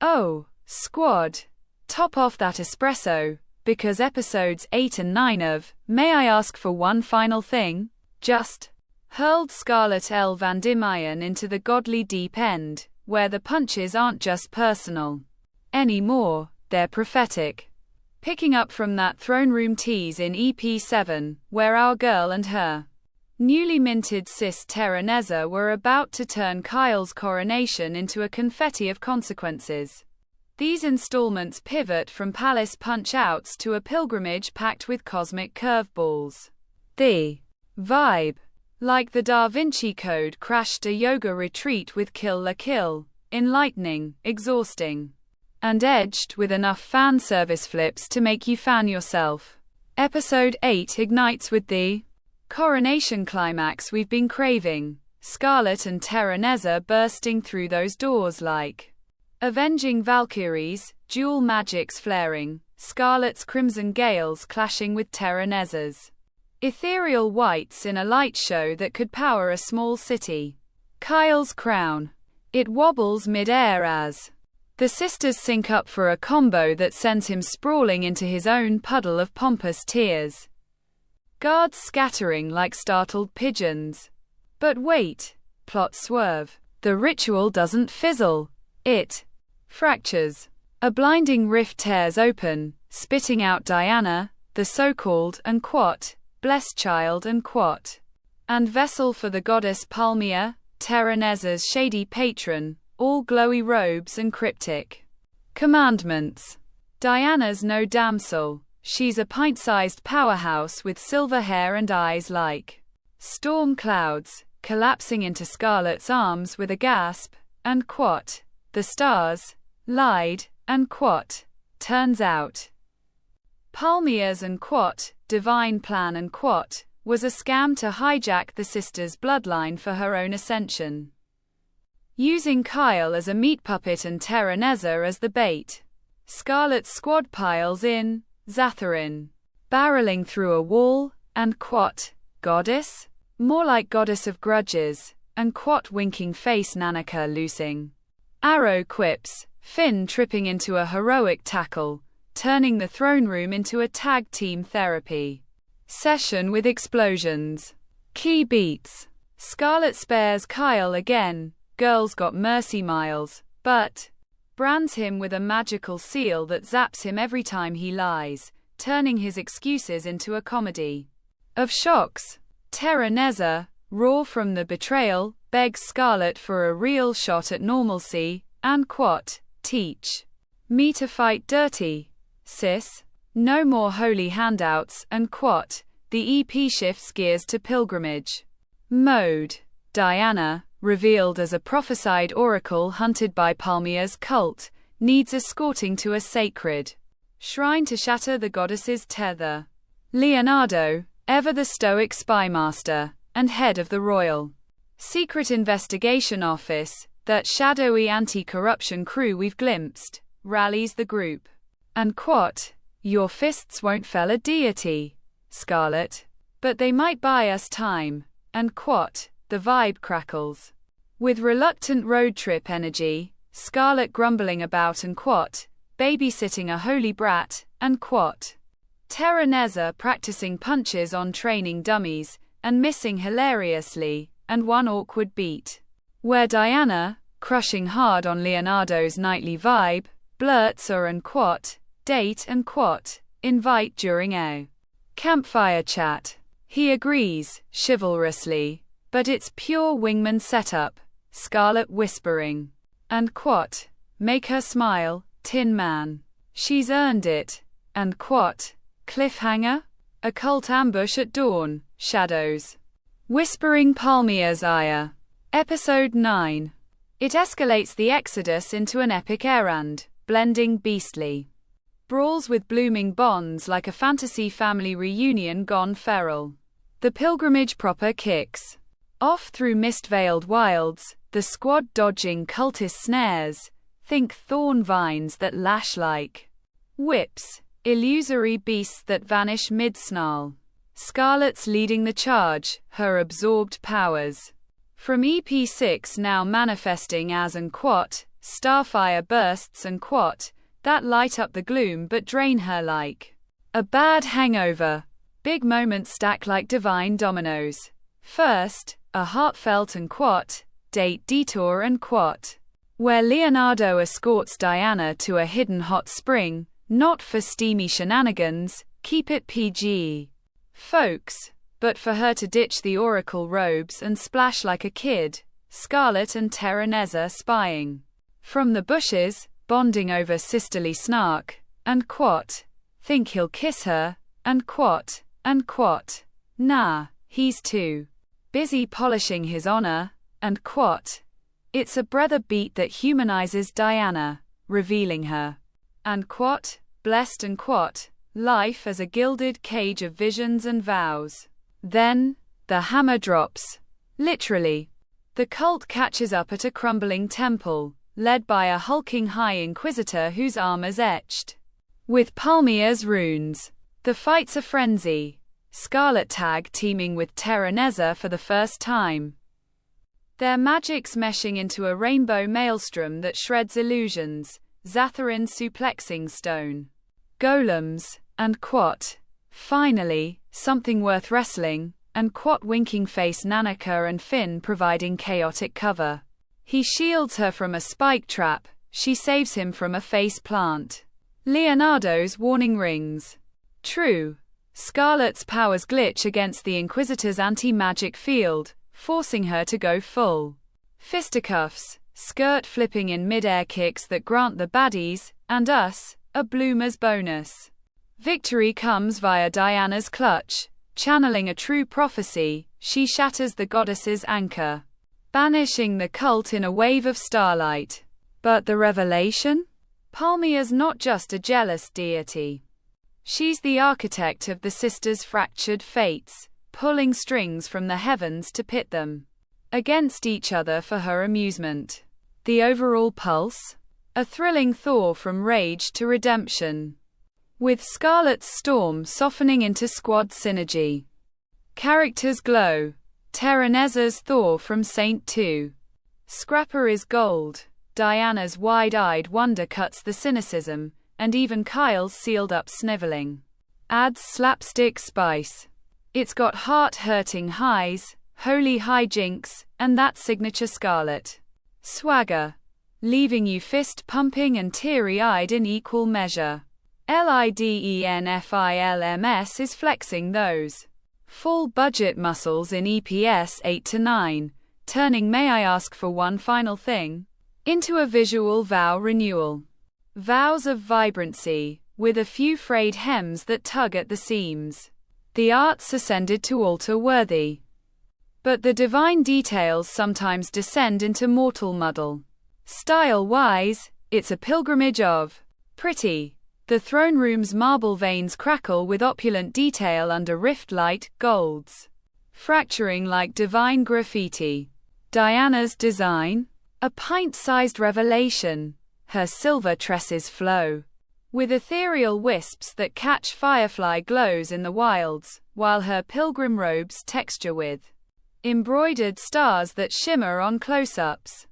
Oh, squad. Top off that espresso, because episodes 8 and 9 of May I Ask for One Final Thing? Just hurled Scarlet L. Van Dimion into the godly deep end, where the punches aren't just personal anymore, they're prophetic. Picking up from that throne room tease in EP 7, where our girl and her newly minted sis Terenezza were about to turn Kyle's coronation into a confetti of consequences. These installments pivot from palace punch-outs to a pilgrimage packed with cosmic curveballs. The vibe, like the Da Vinci Code, crashed a yoga retreat with Kill la Kill, enlightening, exhausting, and edged with enough fan service flips to make you fan yourself. Episode 8 ignites with the coronation climax we've been craving, Scarlet and Terenezza bursting through those doors like avenging Valkyries, dual magics flaring, Scarlet's crimson gales clashing with Terenezza's ethereal whites in a light show that could power a small city. Kyle's crown. It wobbles mid-air as the sisters sync up for a combo that sends him sprawling into his own puddle of pompous tears. Guards scattering like startled pigeons. But wait, plot swerve. The ritual doesn't fizzle. It fractures. A blinding rift tears open, spitting out Diana, the so-called unquote blessed child unquote and vessel for the goddess Palmia, Terenezza's shady patron, all glowy robes and cryptic commandments. Diana's no damsel. She's a pint-sized powerhouse with silver hair and eyes like storm clouds, collapsing into Scarlet's arms with a gasp, and quote, the stars lied, and quote, turns out Palmia's and quote, divine plan and quote, was a scam to hijack the sisters' bloodline for her own ascension. Using Kyle as a meat puppet and Terenezza as the bait. Scarlet's squad piles in, Zatharin, barreling through a wall, and quote, goddess? More like goddess of grudges, and quote winking face Nanika loosing arrow quips, Finn tripping into a heroic tackle, turning the throne room into a tag team therapy session with explosions. Key beats. Scarlet spares Kyle again, girl's got mercy miles, but brands him with a magical seal that zaps him every time he lies, turning his excuses into a comedy of shocks. Terenezza, raw from the betrayal, begs Scarlet for a real shot at normalcy, and quote, teach me to fight dirty, sis. No more holy handouts, and quote, the EP shifts gears to pilgrimage mode. Diana, revealed as a prophesied oracle hunted by Palmia's cult, needs escorting to a sacred shrine to shatter the goddess's tether. Leonardo, ever the stoic spymaster, and head of the royal secret investigation office, that shadowy anti-corruption crew we've glimpsed, rallies the group. And quote, your fists won't fell a deity, Scarlet, but they might buy us time, and quote, the vibe crackles. With reluctant road trip energy, Scarlet grumbling about and quote, babysitting a holy brat, and quote, Terenezza practicing punches on training dummies, and missing hilariously, and one awkward beat, where Diana, crushing hard on Leonardo's nightly vibe, blurts or and quote, date and quote, invite during a campfire chat. He agrees, chivalrously, but it's pure wingman setup, Scarlet whispering, and quote, make her smile, Tin Man. She's earned it, and quote, cliffhanger? A cult ambush at dawn, shadows. Whispering Palmia's ire. Episode 9. It escalates the Exodus into an epic errand, blending beastly brawls with blooming bonds like a fantasy family reunion gone feral. The pilgrimage proper kicks off through mist-veiled wilds, the squad dodging cultist snares, think thorn vines that lash like whips, illusory beasts that vanish mid-snarl. Scarlet's leading the charge, her absorbed powers from EP6 now manifesting as and quote, starfire bursts and that light up the gloom but drain her like a bad hangover. Big moments stack like divine dominoes. First, a heartfelt and date detour and where Leonardo escorts Diana to a hidden hot spring, not for steamy shenanigans, keep it PG, folks, but for her to ditch the oracle robes and splash like a kid, Scarlet and Terenezza spying from the bushes, bonding over sisterly snark, and think he'll kiss her, and nah, he's too busy polishing his honor, and it's a brother beat that humanizes Diana, revealing her, and blessed and life as a gilded cage of visions and vows. Then, the hammer drops. Literally. The cult catches up at a crumbling temple, led by a hulking High Inquisitor whose armor's etched with Palmia's runes. The fight's a frenzy. Scarlet tag teaming with Terenezza for the first time. Their magics meshing into a rainbow maelstrom that shreds illusions, Zatharin suplexing stone golems, and finally, something worth wrestling, and winking face Nanika and Finn providing chaotic cover. He shields her from a spike trap, she saves him from a face plant. Leonardo's warning rings true. Scarlet's powers glitch against the Inquisitor's anti-magic field, forcing her to go full fisticuffs, skirt flipping in mid-air kicks that grant the baddies, and us, a bloomer's bonus. Victory comes via Diana's clutch. Channeling a true prophecy, she shatters the goddess's anchor, banishing the cult in a wave of starlight. But the revelation? Palmia's not just a jealous deity. She's the architect of the sisters' fractured fates, pulling strings from the heavens to pit them against each other for her amusement. The overall pulse? A thrilling thaw from rage to redemption, with Scarlet's storm softening into squad synergy. Characters glow. Terenezza's thaw from Saint 2. Scrapper is gold. Diana's wide-eyed wonder cuts the cynicism, and even Kyle's sealed-up sniveling adds slapstick spice. It's got heart-hurting highs, holy hijinks, and that signature Scarlet swagger, leaving you fist-pumping and teary-eyed in equal measure. LIDENFILMS is flexing those full-budget muscles in EPS 8 to 9, turning May I Ask for One Final Thing into a visual vow renewal. Vows of vibrancy, with a few frayed hems that tug at the seams. The arts ascended to altar-worthy, but the divine details sometimes descend into mortal muddle. Style-wise, it's a pilgrimage of pretty. The throne room's marble veins crackle with opulent detail under rift-light golds, fracturing like divine graffiti. Diana's design? A pint-sized revelation. Her silver tresses flow with ethereal wisps that catch firefly glows in the wilds, while her pilgrim robes texture with embroidered stars that shimmer on close-ups.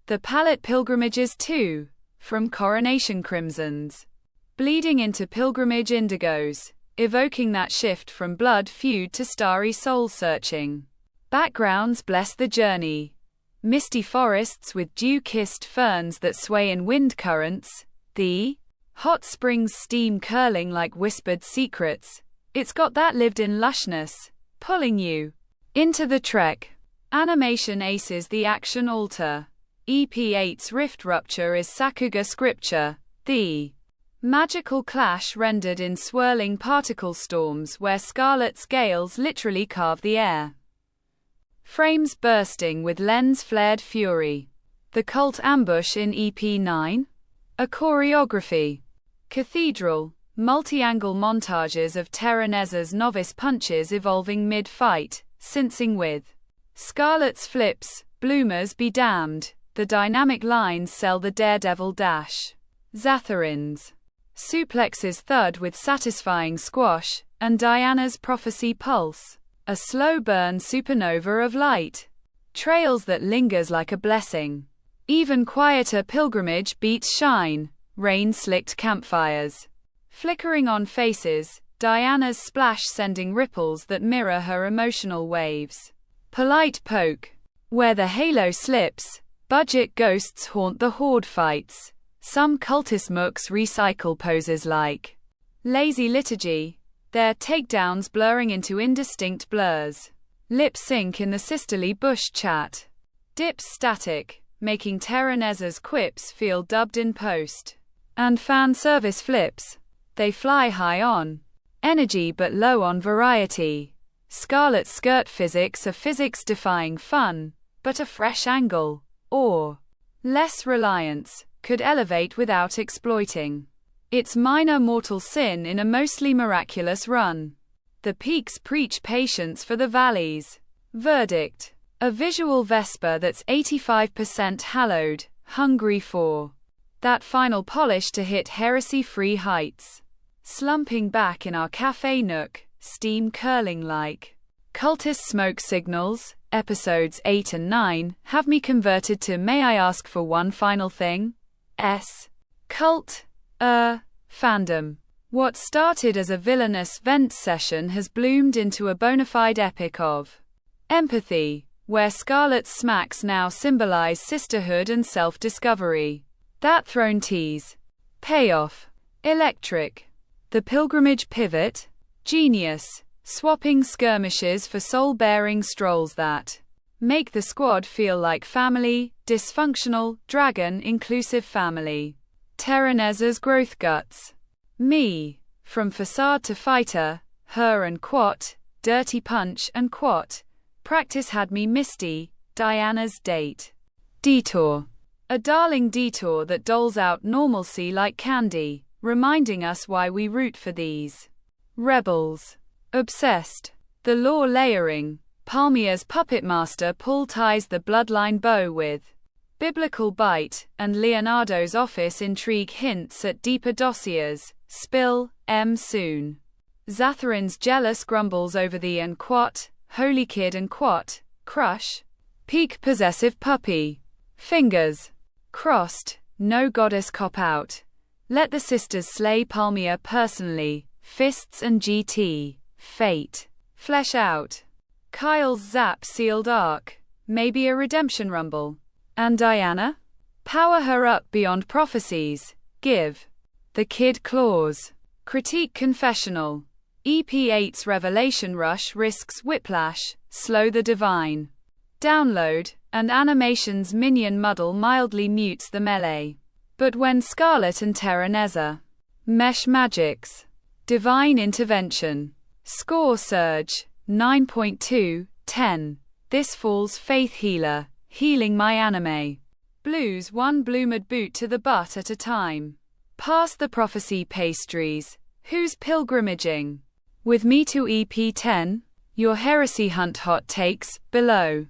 The palette pilgrimages too, from coronation crimsons bleeding into pilgrimage indigos, evoking that shift from blood feud to starry soul-searching. Backgrounds bless the journey. Misty forests with dew-kissed ferns that sway in wind currents, the hot springs steam curling like whispered secrets. It's got that lived-in lushness, pulling you into the trek. Animation aces the action altar. EP8's rift rupture is sakuga scripture, the magical clash rendered in swirling particle storms where Scarlet's gales literally carve the air. Frames bursting with lens-flared fury. The cult ambush in EP9? A choreography. Cathedral, multi-angle montages of Terenezza's novice punches evolving mid-fight, syncing with Scarlet's flips, bloomers be damned. The dynamic lines sell the daredevil dash. Zatharin's suplexes thud with satisfying squash, and Diana's prophecy pulse. A slow burn supernova of light. Trails that lingers like a blessing. Even quieter pilgrimage beats shine, rain-slicked campfires. Flickering on faces, Diana's splash sending ripples that mirror her emotional waves. Polite poke. Where the halo slips, budget ghosts haunt the horde fights. Some cultist mooks recycle poses like lazy liturgy, their takedowns blurring into indistinct blurs. Lip sync in the sisterly bush chat. Dips static, making Terenezza's quips feel dubbed in post. And fan service flips. They fly high on energy but low on variety. Scarlet's skirt physics are physics-defying fun, but a fresh angle, or less reliance, could elevate without exploiting. It's minor mortal sin in a mostly miraculous run. The peaks preach patience for the valleys. Verdict. A visual Vesper that's 85% hallowed, hungry for that final polish to hit heresy-free heights. Slumping back in our cafe nook, steam curling like cultist smoke signals, episodes 8 and 9 have me converted to May I Ask for One Final Thing? Cult fandom. What started as a villainous vent session has bloomed into a bona fide epic of empathy, where Scarlet's smacks now symbolize sisterhood and self-discovery. That throne tease. Payoff. Electric. The pilgrimage pivot. Genius. Swapping skirmishes for soul-bearing strolls that make the squad feel like family, dysfunctional, dragon-inclusive family. Terenezza's growth guts. Me. From facade to fighter, her and Quat, dirty punch and Quat. Practice had me misty, Diana's date. Detour. A darling detour that doles out normalcy like candy, reminding us why we root for these rebels. Obsessed. The lore layering. Palmia's puppet master Paul ties the bloodline bow with biblical bite, and Leonardo's office intrigue hints at deeper dossiers. Spill, soon. Zatharin's jealous grumbles over the and Quat, holy kid and Quat, crush. Peak possessive puppy. Fingers crossed, no goddess cop out. Let the sisters slay Palmia personally, fists and GT. Fate. Flesh out. Kyle's zap sealed arc. Maybe a redemption rumble. And Diana? Power her up beyond prophecies. Give. The kid claws. Critique confessional. EP8's revelation rush risks whiplash, slow the divine. Download, and animation's minion muddle mildly mutes the melee. But when Scarlet and Terenezza mesh magics. Divine intervention. Score surge, 9.2, 10. This fall's faith healer, healing my anime. Blues one bloomered boot to the butt at a time. Past the prophecy pastries, who's pilgrimaging? With me to EP10, your heresy hunt hot takes, below.